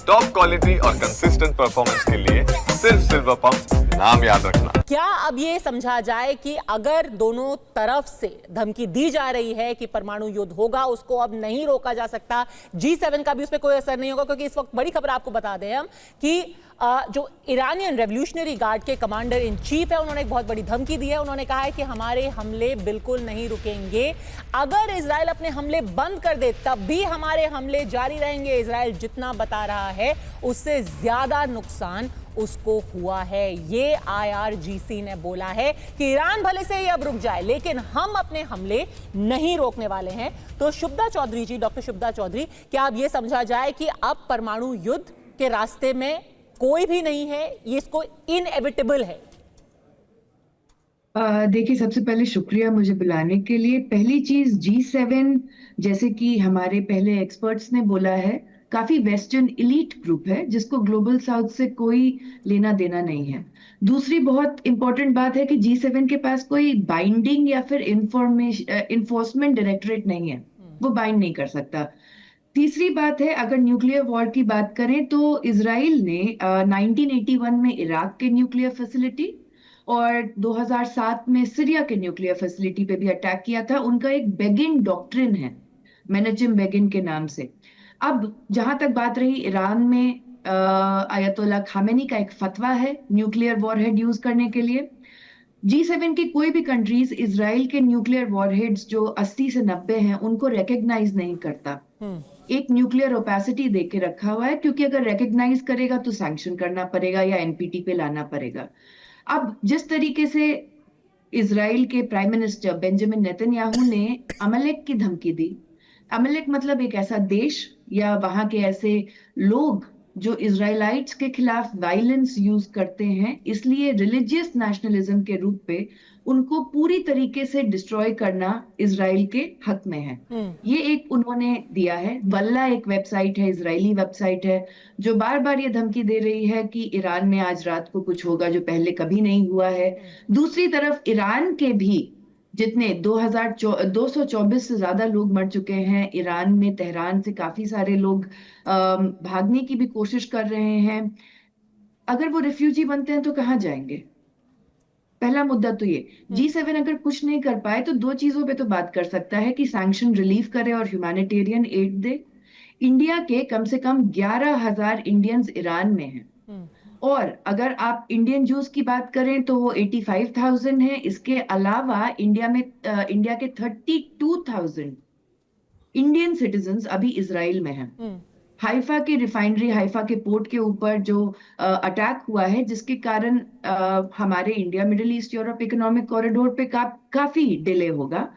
Top quality और consistent performance के लिए सिर्फ सिल्वर पंप नाम याद रखना। क्या अब ये समझा जाए कि अगर दोनों तरफ से धमकी दी जा रही है कि परमाणु युद्ध होगा, उसको अब नहीं रोका जा सकता, G7 का भी उस पर कोई असर नहीं होगा? क्योंकि इस वक्त बड़ी खबर आपको बता दें हम कि जो ईरानियन रेवोल्यूशनरी गार्ड के कमांडर इन चीफ है, उन्होंने एक बहुत बड़ी धमकी दी है। उन्होंने कहा है कि हमारे हमले बिल्कुल नहीं रुकेंगे, अगर इजराइल अपने हमले बंद कर दे तब भी हमारे हमले जारी रहेंगे। इजराइल जितना बता रहा है उससे ज्यादा नुकसान उसको हुआ है। ये IRGC ने बोला है कि ईरान भले से ही अब रुक जाए, लेकिन हम अपने हमले नहीं रोकने वाले हैं। तो शुभदा चौधरी जी, डॉक्टर शुभदा चौधरी, क्या अब ये समझा जाए कि अब परमाणु युद्ध के रास्ते में कोई भी नहीं है, ये इसको इनएविटेबल है? देखिए, सबसे पहले शुक्रिया मुझे बुलाने के लिए। पहली चीज, G7 जैसे कि हमारे पहले एक्सपर्ट्स ने बोला है, काफी वेस्टर्न इलीट ग्रुप है जिसको ग्लोबल साउथ से कोई लेना देना नहीं है। दूसरी बहुत इंपॉर्टेंट बात है कि G7 के पास कोई बाइंडिंग या फिर इन्फोर्समेंट डायरेक्टरेट नहीं है, वो बाइंड नहीं कर सकता। तीसरी बात है, अगर न्यूक्लियर वॉर की बात करें तो इजराइल ने 1981 में इराक के न्यूक्लियर फैसिलिटी और 2007 में सीरिया के न्यूक्लियर फैसिलिटी पे भी अटैक किया था। उनका एक बेगिन डॉक्ट्रिन है, मेनेचिम बेगिन के नाम से। अब जहां तक बात रही ईरान में, अयतोल्ला खामेनी का एक फतवा है न्यूक्लियर वॉरहेड यूज करने के लिए। G7 की कोई भी कंट्रीज इजराइल के न्यूक्लियर वॉरहेड्स जो 80 से 90 हैं उनको रिकॉग्नाइज नहीं करता। एक न्यूक्लियर ओपेसिटी दे के रखा हुआ है, क्योंकि अगर रिकॉग्नाइज करेगा तो सैंक्शन करना पड़ेगा या NPT पे लाना पड़ेगा। अब जिस तरीके से इजराइल के प्राइम मिनिस्टर बेंजामिन नेतन्याहू ने अमलेक की धमकी दी, अमलेक मतलब एक ऐसा देश या वहां के ऐसे लोग जो इजराइलाइट्स के खिलाफ वायलेंस यूज करते हैं, इसलिए रिलीजियस नेशनलिज्म के रूप पे उनको पूरी तरीके से डिस्ट्रॉय करना इजराइल के हक में है। ये एक उन्होंने दिया है। वल्ला एक वेबसाइट है, इजरायली वेबसाइट है, जो बार बार ये धमकी दे रही है कि ईरान में आज रात को कुछ होगा जो पहले कभी नहीं हुआ है। दूसरी तरफ ईरान के भी जितने 224 से ज्यादा लोग मर चुके हैं ईरान में, तेहरान से काफी सारे लोग भागने की भी कोशिश कर रहे हैं। अगर वो रिफ्यूजी बनते हैं तो कहाँ जाएंगे? पहला मुद्दा तो ये। G7 अगर कुछ नहीं कर पाए तो दो चीजों पे तो बात कर सकता है कि सैंक्शन रिलीफ करे और ह्यूमैनिटेरियन एड दे। इंडिया के कम से कम 11,000 इंडियंस ईरान में हैं, और अगर आप इंडियन जूस की बात करें तो वो 85,000 है। इसके अलावा इंडिया के 32,000 इंडियन सिटीजन्स अभी इजराइल में हैं। हाइफा की रिफाइनरी, हाइफा के पोर्ट के ऊपर जो अटैक हुआ है, जिसके कारण हमारे India middle east Europe economic corridor पे काफी डिले होगा।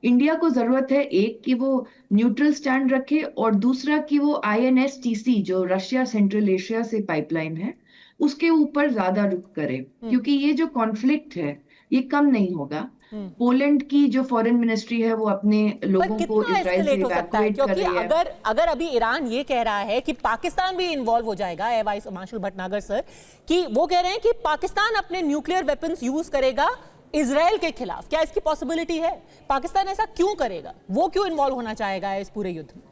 इंडिया को जरूरत है, एक कि वो न्यूट्रल स्टैंड रखे, और दूसरा कि वो INSTC जो रशिया सेंट्रल एशिया से पाइपलाइन है उसके ऊपर ज्यादा रुख करे, क्योंकि ये जो कॉन्फ्लिक्ट है ये कम नहीं होगा। पोलैंड की जो फॉरेन मिनिस्ट्री है वो अपने लोगों को इजराइल से इवैक्यूएट कर रही है। अगर अभी ईरान ये कह रहा है कि पाकिस्तान भी इन्वॉल्व हो जाएगा, वाइस मार्शल भटनागर सर, कि वो कह रहे हैं कि पाकिस्तान अपने न्यूक्लियर वेपन्स यूज करेगा इजराइल के खिलाफ, क्या इसकी पॉसिबिलिटी है? पाकिस्तान ऐसा क्यों करेगा? वो क्यों इन्वॉल्व होना चाहेगा इस पूरे युद्ध में?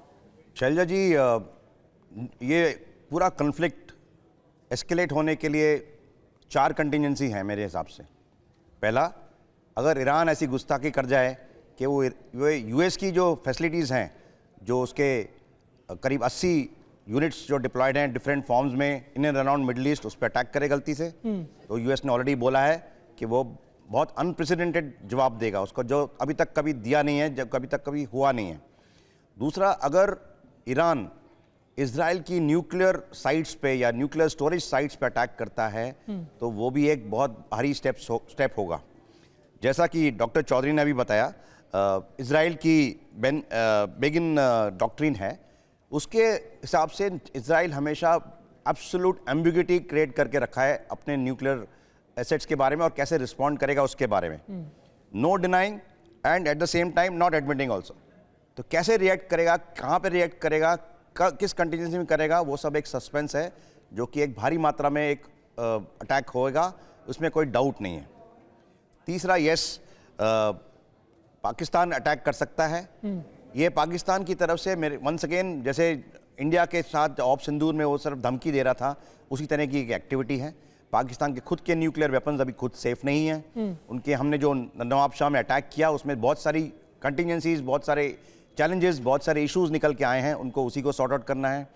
शैलजा जी, ये पूरा कन्फ्लिक्ट एस्केलेट होने के लिए 4 कंटिजेंसी हैं मेरे हिसाब से। पहला, अगर ईरान ऐसी गुस्ताखी कर जाए कि वो US की जो फैसिलिटीज़ हैं, जो उसके करीब 80 यूनिट्स जो डिप्लॉयड हैं डिफरेंट फॉर्म्स में in and around middle east, उस पर अटैक करे गलती से, तो US ने ऑलरेडी बोला है कि वो बहुत अनप्रेसिडेंटेड जवाब देगा उसको, जो अभी तक कभी दिया नहीं है, जब अभी तक कभी हुआ नहीं है। दूसरा, अगर ईरान इजराइल की न्यूक्लियर साइट्स पे या न्यूक्लियर स्टोरेज साइट्स पे अटैक करता है तो वो भी एक बहुत भारी स्टेप होगा। जैसा कि डॉक्टर चौधरी ने अभी बताया, इजराइल की बेगिन डॉक्ट्रिन है, उसके हिसाब से इजराइल हमेशा एब्सोल्यूट एम्बिग्युइटी क्रिएट करके रखा है अपने न्यूक्लियर एसेट्स के बारे में और कैसे रिस्पॉन्ड करेगा उसके बारे में। No denying and at the same time not admitting also. तो कैसे रिएक्ट करेगा, कहाँ पे रिएक्ट करेगा, किस कंटीजेंसी में करेगा, वो सब एक सस्पेंस है, जो कि एक भारी मात्रा में एक अटैक होएगा, उसमें कोई डाउट नहीं है। तीसरा, यस, पाकिस्तान अटैक कर सकता है। ये पाकिस्तान की तरफ से मेरे वंस अगेन, जैसे इंडिया के साथ ऑप सिंदूर में वो सिर्फ धमकी दे रहा था, उसी तरह की एक एक्टिविटी है। पाकिस्तान के खुद के न्यूक्लियर वेपन्स अभी खुद सेफ नहीं हैं। उनके हमने जो नवाब शाह में अटैक किया उसमें बहुत सारी कंटिजेंसीज, बहुत सारे चैलेंजेस, बहुत सारे इश्यूज निकल के आए हैं, उनको उसी को सॉर्ट आउट करना है।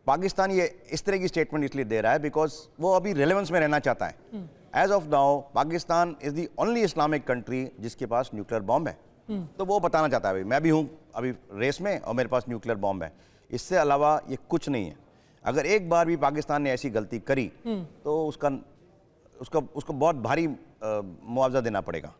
पाकिस्तान ये इस तरह की स्टेटमेंट इसलिए दे रहा है बिकॉज वो अभी रेलेवेंस में रहना चाहता है। As of now Pakistan is the only Islamic country जिसके पास न्यूक्लियर बॉम्ब है। तो वो बताना चाहता है मैं भी हूँ अभी रेस में और मेरे पास न्यूक्लियर बॉम्ब है। इससे अलावा ये कुछ नहीं है। अगर एक बार भी पाकिस्तान ने ऐसी गलती करी तो उसको बहुत भारी मुआवजा देना पड़ेगा।